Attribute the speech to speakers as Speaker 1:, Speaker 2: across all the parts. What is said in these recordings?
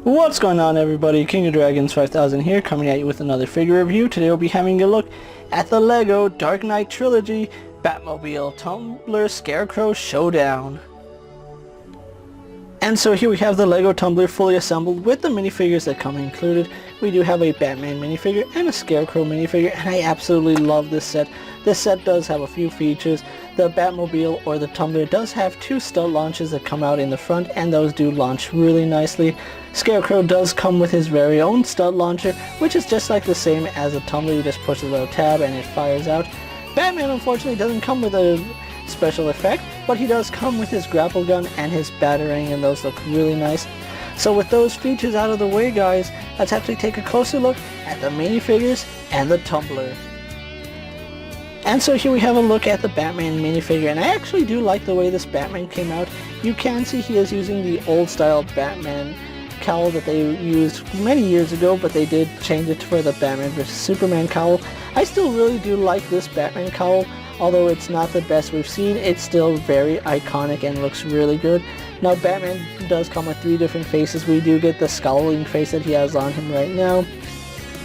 Speaker 1: What's going on, everybody? KingofDragons 5000 here, coming at you with another figure review. Today we'll be having a look at the LEGO Dark Knight Trilogy Batmobile Tumbler Scarecrow Showdown. And so here we have the LEGO Tumbler fully assembled with the minifigures that come included. We do have a Batman minifigure and a Scarecrow minifigure, and I absolutely love this set. This set does have a few features. The Batmobile, or the Tumbler, does have two stud launches that come out in the front, and those do launch really nicely. Scarecrow does come with his very own stud launcher, which is just like the same as a Tumbler. You just push a little tab and it fires out. Batman unfortunately doesn't come with a special effect, but he does come with his grapple gun and his batarang, and those look really nice. So with those features out of the way, guys, let's actually take a closer look at the minifigures and the Tumbler. And so here we have a look at the Batman minifigure, and I actually do like the way this Batman came out. You can see he is using the old style Batman cowl that they used many years ago, but they did change it for the Batman vs Superman cowl. I still really do like this Batman cowl. Although it's not the best we've seen, it's still very iconic and looks really good. Now Batman does come with three different faces. We do get the scowling face that he has on him right now.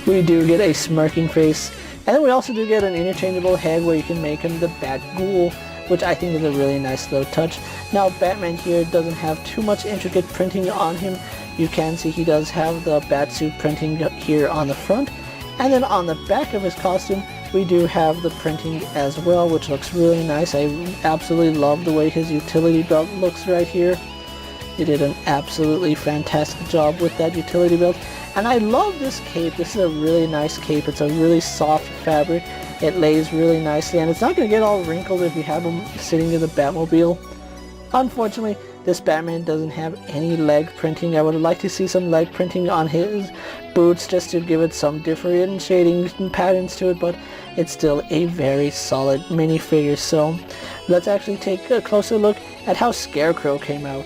Speaker 1: We do get a smirking face. And then we also do get an interchangeable head where you can make him the Batghoul, which I think is a really nice little touch. Now Batman here doesn't have too much intricate printing on him. You can see he does have the Batsuit printing here on the front. And then on the back of his costume, we do have the printing as well, which looks really nice. I absolutely love the way his utility belt looks right here. They did an absolutely fantastic job with that utility belt. And I love this cape. This is a really nice cape. It's a really soft fabric. It lays really nicely, and it's not going to get all wrinkled if you have him sitting in the Batmobile. Unfortunately, this Batman doesn't have any leg printing. I would like to see some leg printing on his boots just to give it some differentiating patterns to it, but it's still a very solid minifigure. So let's actually take a closer look at how Scarecrow came out.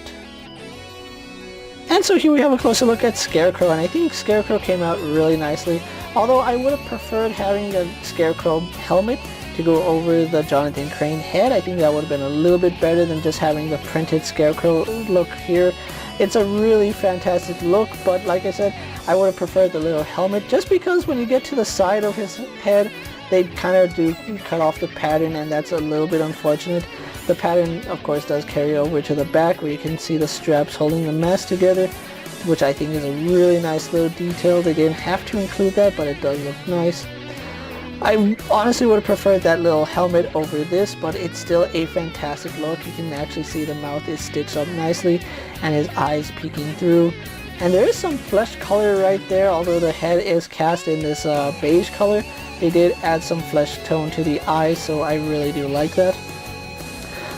Speaker 1: And so here we have a closer look at Scarecrow, and I think Scarecrow came out really nicely. Although I would have preferred having a Scarecrow helmet to go over the Jonathan Crane head. I think that would have been a little bit better than just having the printed Scarecrow look here. It's a really fantastic look, but like I said, I would have preferred the little helmet, just because when you get to the side of his head, they kind of do cut off the pattern, and that's a little bit unfortunate. The pattern, of course, does carry over to the back, where you can see the straps holding the mask together, which I think is a really nice little detail. They didn't have to include that, but it does look nice. I honestly would have preferred that little helmet over this, but it's still a fantastic look. You can actually see the mouth is stitched up nicely and his eyes peeking through. And there is some flesh color right there, although the head is cast in this beige color. They did add some flesh tone to the eyes, so I really do like that.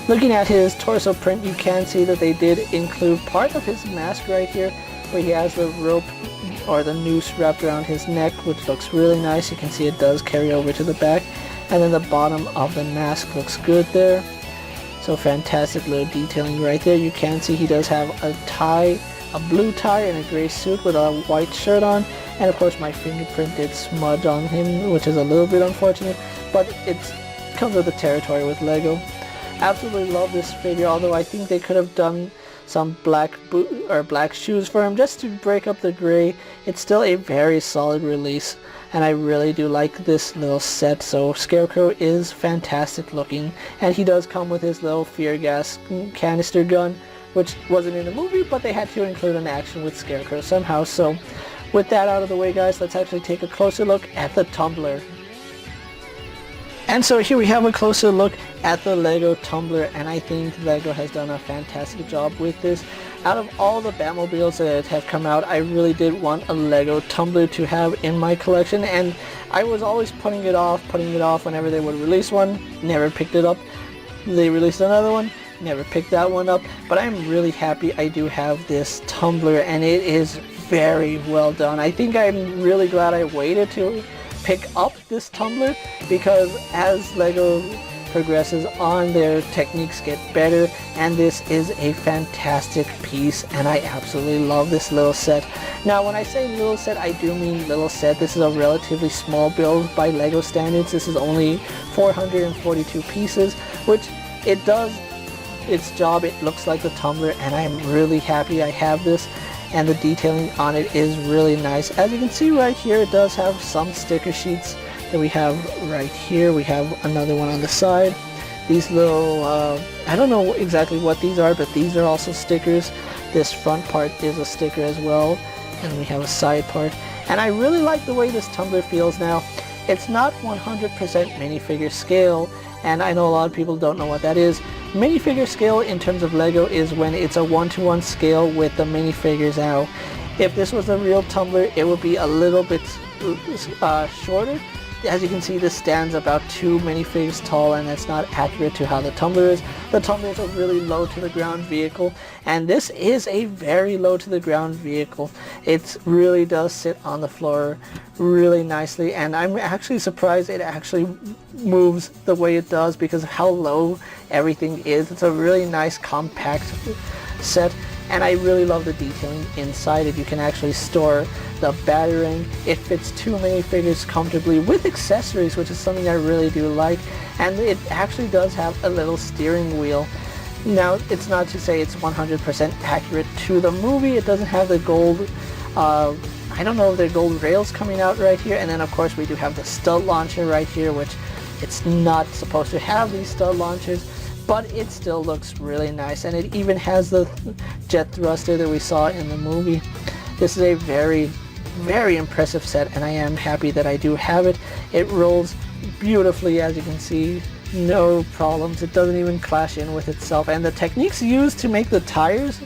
Speaker 1: Looking at his torso print, you can see that they did include part of his mask right here, where he has the rope or the noose wrapped around his neck, which looks really nice. You can see it does carry over to the back, and then the bottom of the mask looks good there. So fantastic little detailing right there. You can see he does have a tie, a blue tie and a gray suit with a white shirt on, and of course my fingerprint did smudge on him, which is a little bit unfortunate, but it comes with the territory with LEGO. Absolutely love this figure, although I think they could have done some black shoes for him just to break up the gray. It's still a very solid release, and I really do like this little set. So Scarecrow is fantastic looking, and he does come with his little fear gas canister gun, which wasn't in the movie, but they had to include an action with Scarecrow somehow. So with that out of the way, guys, let's actually take a closer look at the Tumbler. And so here we have a closer look at the LEGO Tumbler, and I think LEGO has done a fantastic job with this. Out of all the Batmobiles that have come out, I really did want a LEGO Tumbler to have in my collection, and I was always putting it off whenever they would release one. Never picked it up. They released another one, never picked that one up, but I'm really happy I do have this Tumbler, and it is very well done. I think I'm really glad I waited to pick up this Tumbler, because as LEGO progresses on, their techniques get better, and this is a fantastic piece, and I absolutely love this little set. Now when I say little set, I do mean little set. This is a relatively small build by LEGO standards. This is only 442 pieces, which it does its job. It looks like the Tumbler, and I'm really happy I have this. and the detailing on it is really nice. As you can see right here, it does have some sticker sheets that we have right here. We have another one on the side. These little, I don't know exactly what these are, but these are also stickers. This front part is a sticker as well, and we have a side part. And I really like the way this tumbler feels now. It's not 100% minifigure scale, and I know a lot of people don't know what that is. Minifigure scale in terms of Lego is when it's a 1-to-1 scale with the minifigures now. If this was a real tumbler, it would be a little bit shorter. As you can see, this stands about 2 minifigures tall, and that's not accurate to how the tumbler is. The tumbler is a really low to the ground vehicle, and this is a very low to the ground vehicle. It really does sit on the floor really nicely, and I'm actually surprised it actually moves the way it does because of how low everything is. It's a really nice compact set, and I really love the detailing inside it. You can actually store the batarang. It fits 2 minifigures comfortably with accessories, which is something I really do like, and it actually does have a little steering wheel. Now, it's not to say it's 100% accurate to the movie. It doesn't have the gold, I don't know if they're gold rails coming out right here, and then of course we do have the stud launcher right here, which it's not supposed to have these stud launchers, but it still looks really nice, and it even has the jet thruster that we saw in the movie. This is a very, very impressive set, and I am happy that I do have it. It rolls beautifully, as you can see, no problems. It doesn't even clash in with itself, and the techniques used to make the tires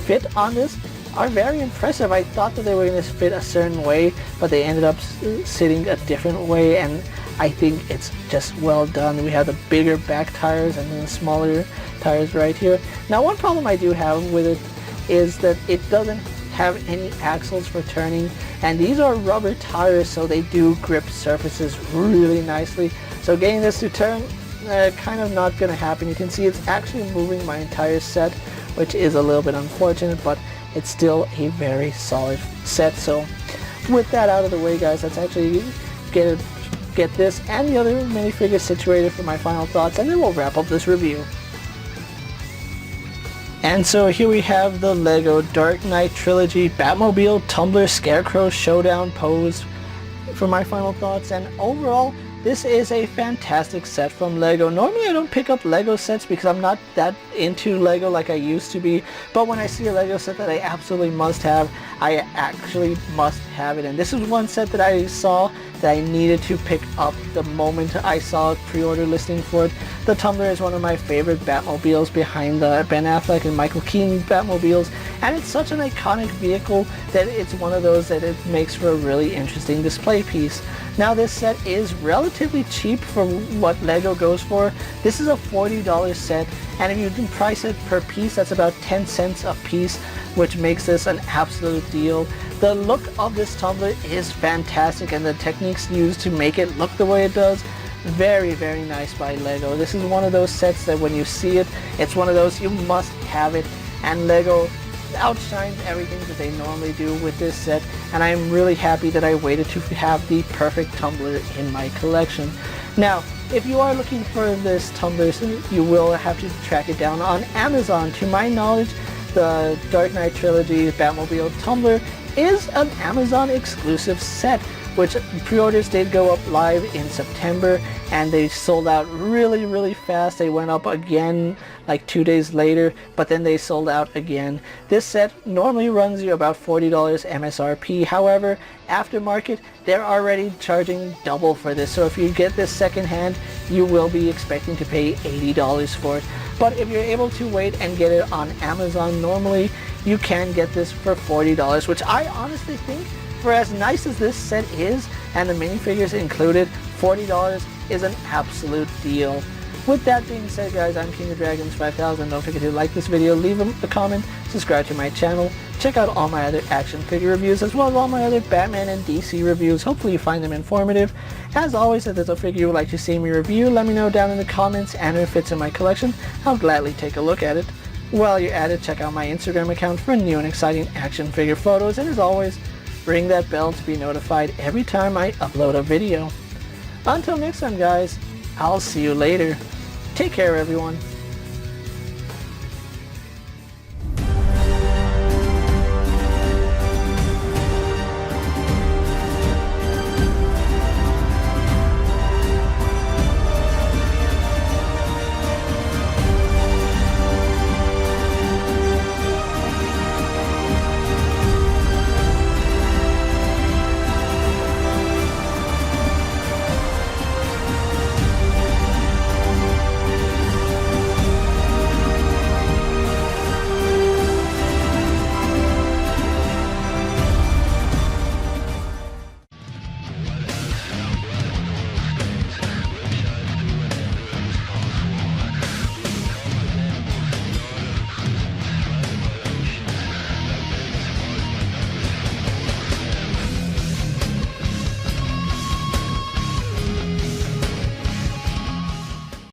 Speaker 1: fit on this are very impressive. I thought that they were going to fit a certain way, but they ended up sitting a different way, and I think it's just well done. We have the bigger back tires and then the smaller tires right here. Now, one problem I do have with it is that it doesn't have any axles for turning, and these are rubber tires, so they do grip surfaces really nicely. So getting this to turn, kind of not going to happen. You can see it's actually moving my entire set, which is a little bit unfortunate, but it's still a very solid set. So with that out of the way, guys, let's actually get this and the other minifigures situated for my final thoughts, and then we'll wrap up this review. And so here we have the Lego Dark Knight Trilogy Batmobile Tumbler Scarecrow Showdown pose for my final thoughts. And overall, this is a fantastic set from Lego. Normally I don't pick up Lego sets because I'm not that into Lego like I used to be, but when I see a Lego set that I absolutely must have, I actually must have it. And this is one set that I saw that I needed to pick up the moment I saw a pre-order listing for it. The Tumbler is one of my favorite Batmobiles behind the Ben Affleck and Michael Keaton Batmobiles, and it's such an iconic vehicle that it's one of those that it makes for a really interesting display piece. Now, this set is relatively cheap for what Lego goes for. This is a $40 set, and if you can price it per piece, that's about 10 cents a piece, which makes this an absolute deal. The look of this tumbler is fantastic, and the techniques used to make it look the way it does, very, very nice by Lego. This is one of those sets that when you see it, it's one of those you must have it, and Lego outshines everything that they normally do with this set, and I am really happy that I waited to have the perfect tumbler in my collection. Now, if you are looking for this tumbler, you will have to track it down on Amazon. To my knowledge, the Dark Knight Trilogy Batmobile Tumbler is an Amazon exclusive set, which pre-orders did go up live in September, and they sold out really, really fast. They went up again like 2 days later, but then they sold out again. This set normally runs you about $40 MSRP. However, aftermarket, they're already charging double for this. So if you get this secondhand, you will be expecting to pay $80 for it. But if you're able to wait and get it on Amazon, normally you can get this for $40, which I honestly think, for as nice as this set is, and the minifigures included, $40 is an absolute deal. With that being said, guys, I'm KingofDragons 5000. Don't forget to like this video, leave a comment, subscribe to my channel, check out all my other action figure reviews, as well as all my other Batman and DC reviews. Hopefully you find them informative. As always, if there's a figure you would like to see me review, let me know down in the comments, and if it fits in my collection, I'll gladly take a look at it. While you're at it, check out my Instagram account for new and exciting action figure photos, and as always, ring that bell to be notified every time I upload a video. Until next time, guys, I'll see you later. Take care, everyone.